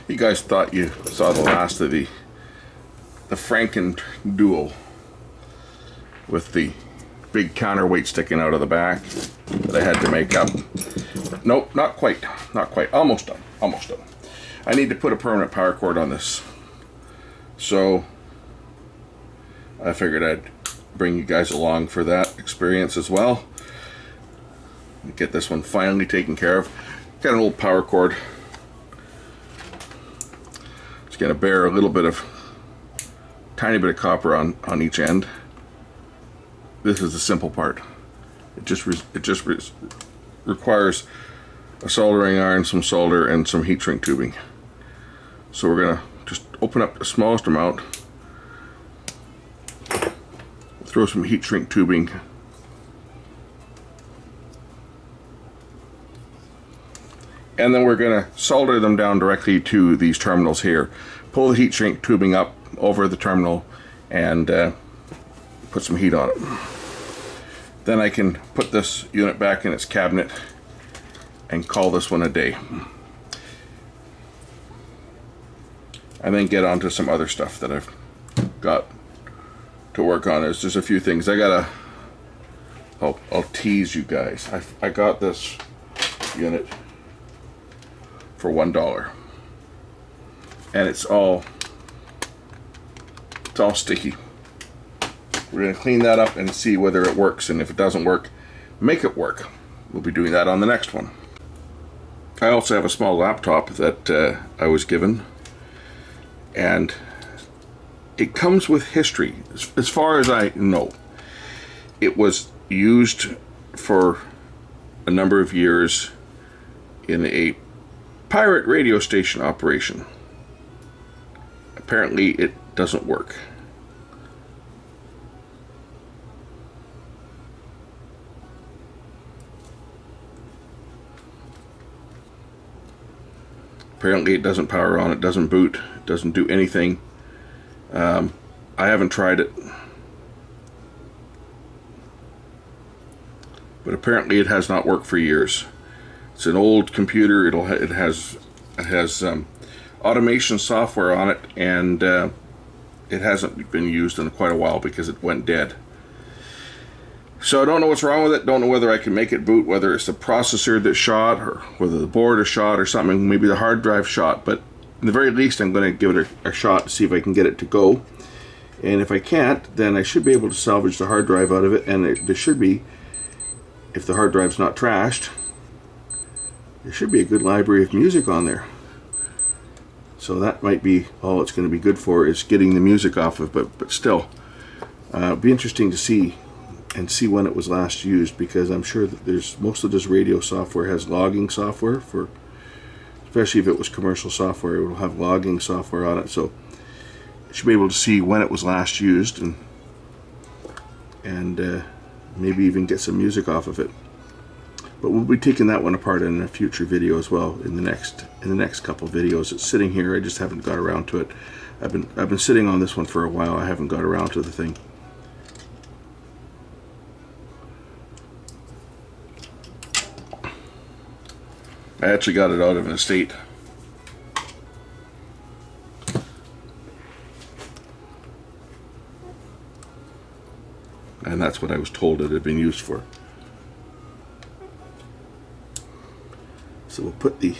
You guys thought you saw the last of the Franken Duo with the big counterweight sticking out of the back that I had to make up. Nope, not quite. Not quite. Almost done. Almost done. I need to put a permanent power cord on this. So I figured I'd bring you guys along for that experience as well. Get this one finally taken care of. Got an old power cord. It's going to bear a little bit of, tiny bit of copper on each end. This is the simple part. It just requires a soldering iron, some solder, and some heat shrink tubing. So we're going to just open up the smallest amount, throw some heat shrink tubing, and then we're going to solder them down directly to these terminals here. Pull the heat shrink tubing up over the terminal and put some heat on it. Then I can put this unit back in its cabinet and call this one a day. And then get on to some other stuff that I've got to work on. There's a few things I gotta, I'll tease you guys. I got this unit for $1, and it's all sticky. We're going to clean that up and see whether it works, and if it doesn't work, make it work. We'll be doing that on the next one. I also have a small laptop that I was given, and it comes with history. As far as I know, it was used for a number of years in a pirate radio station operation. Apparently it doesn't work. Apparently it doesn't power on, it doesn't boot, it doesn't do anything. I haven't tried it, but apparently it has not worked for years. It's an old computer. It has automation software on it, and it hasn't been used in quite a while because it went dead. So I don't know what's wrong with it. Don't know whether I can make it boot, whether it's the processor that shot, or whether the board is shot, or something. Maybe the hard drive shot. But at the very least, I'm going to give it a shot to see if I can get it to go. And if I can't, then I should be able to salvage the hard drive out of it. And there should be, if the hard drive's not trashed, there should be a good library of music on there. So that might be all it's going to be good for, is getting the music off of it. But still, it'd be interesting to see when it was last used, because I'm sure that there's most of this radio software has logging software for, especially if it was commercial software, it will have logging software on it. So you should be able to see when it was last used, and maybe even get some music off of it. But we'll be taking that one apart in a future video as well, in the next couple videos. It's sitting here, I just haven't got around to it. I've been sitting on this one for a while. I haven't got around to the thing. I actually got it out of an estate. And that's what I was told it had been used for. So we'll put the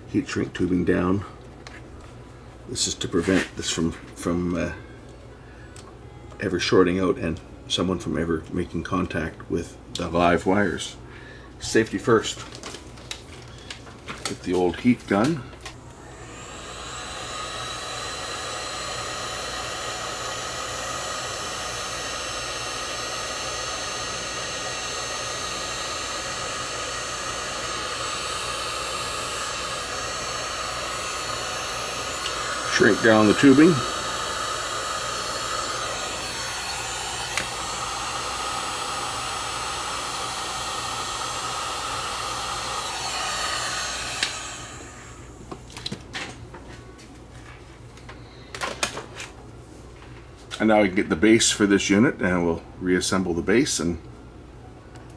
heat shrink tubing down. This is to prevent this from ever shorting out, and someone from ever making contact with the live wires. Safety first. Get the old heat gun. Shrink down the tubing. And now we can get the base for this unit, and we'll reassemble the base and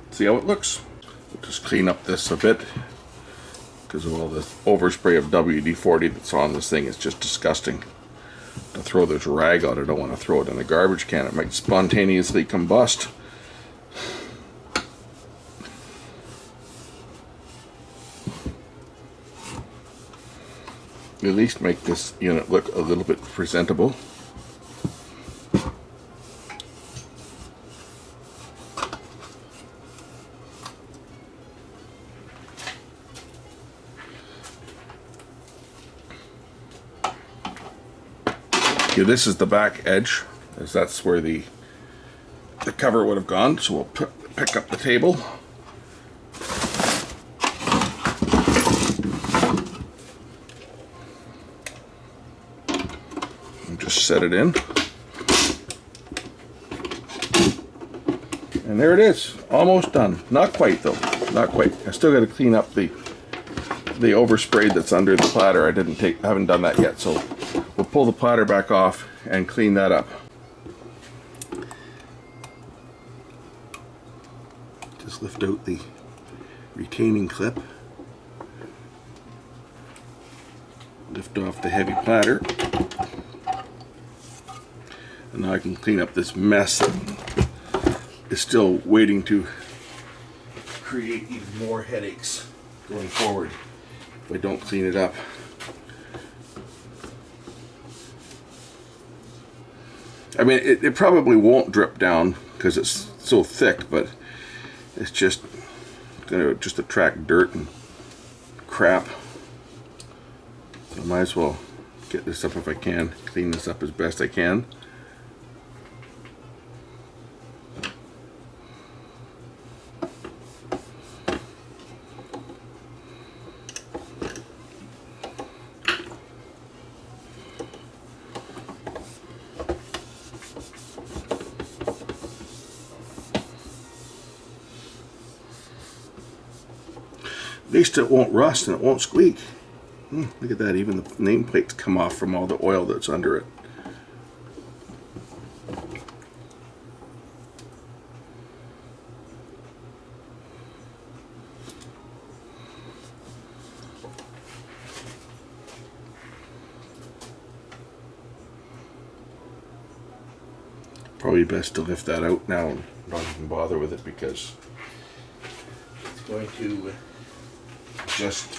see how it looks. We'll just clean up this a bit. because of all the overspray of WD-40 that's on this thing. It's just disgusting to throw this rag out. I don't want to throw it in the garbage can. It might spontaneously combust. At least make this unit look a little bit presentable. Okay, this is the back edge, as that's where the cover would have gone. So we'll pick up the table. And just set it in. And there it is, almost done. Not quite though, not quite. I still got to clean up the overspray that's under the platter. I haven't done that yet, so we'll pull the platter back off and clean that up. Just lift out the retaining clip. Lift off the heavy platter. And now I can clean up this mess that is still waiting to create even more headaches going forward if I don't clean it up. I mean, it probably won't drip down because it's so thick, but it's just going to just attract dirt and crap. So I might as well get this up if I can, clean this up as best I can. At least it won't rust and it won't squeak. Look at that, even the nameplates come off from all the oil that's under it. Probably best to lift that out now and not even bother with it, because it's going to just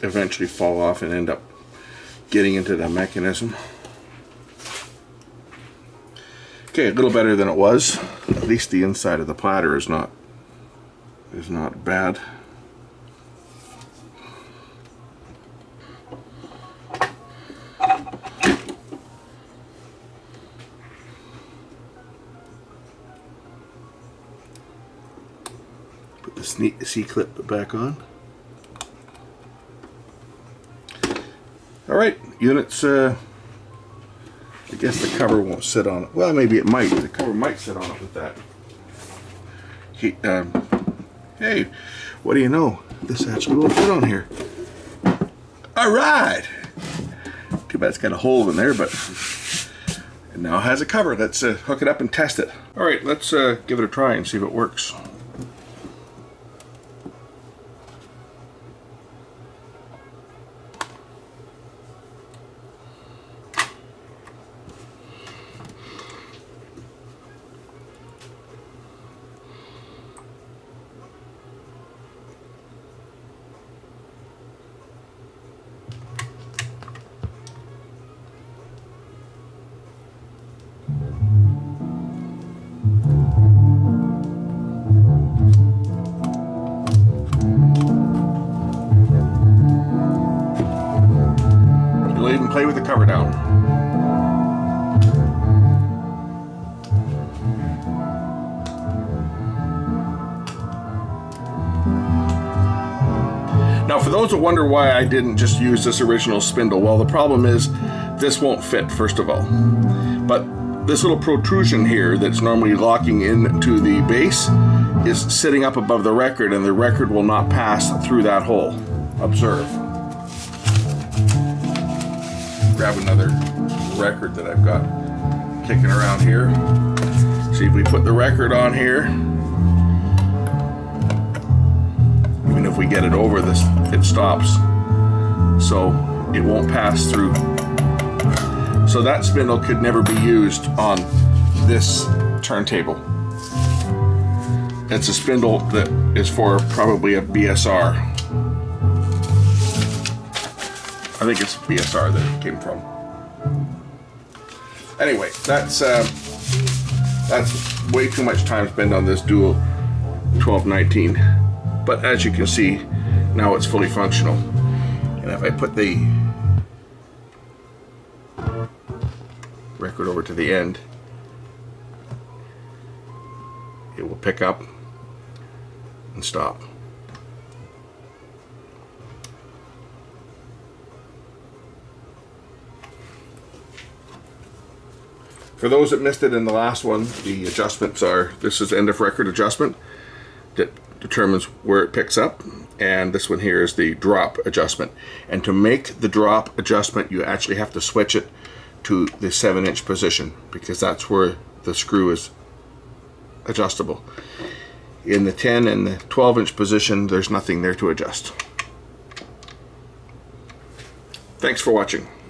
eventually fall off and end up getting into the mechanism. Okay, a little better than it was. At least the inside of the platter is not bad. Put the C-clip back on. Alright, units, I guess the cover won't sit on it. Well, maybe it might. The cover might sit on it with that. Hey, what do you know? This actually will fit on here. Alright! Too bad it's got a hole in there, but it now has a cover. Let's hook it up and test it. Alright, let's give it a try and see if it works. You'll even play with the cover down. Now, for those that wonder why I didn't just use this original spindle, well, the problem is this won't fit, first of all. But this little protrusion here that's normally locking into the base is sitting up above the record, and the record will not pass through that hole. Observe. Grab another record that I've got kicking around here. See, if we put the record on here, even if we get it over this, it stops. So it won't pass through. So that spindle could never be used on this turntable. It's a spindle that is for probably a BSR. I think it's BSR that it came from. Anyway, that's way too much time spent on this dual 1219. But as you can see, now it's fully functional. And if I put the record over to the end, it will pick up and stop. For those that missed it in the last one, the adjustments are, this is end of record adjustment that determines where it picks up, and this one here is the drop adjustment. And to make the drop adjustment, you actually have to switch it to the 7-inch position, because that's where the screw is adjustable. In the 10 and the 12-inch position, there's nothing there to adjust. Thanks for watching.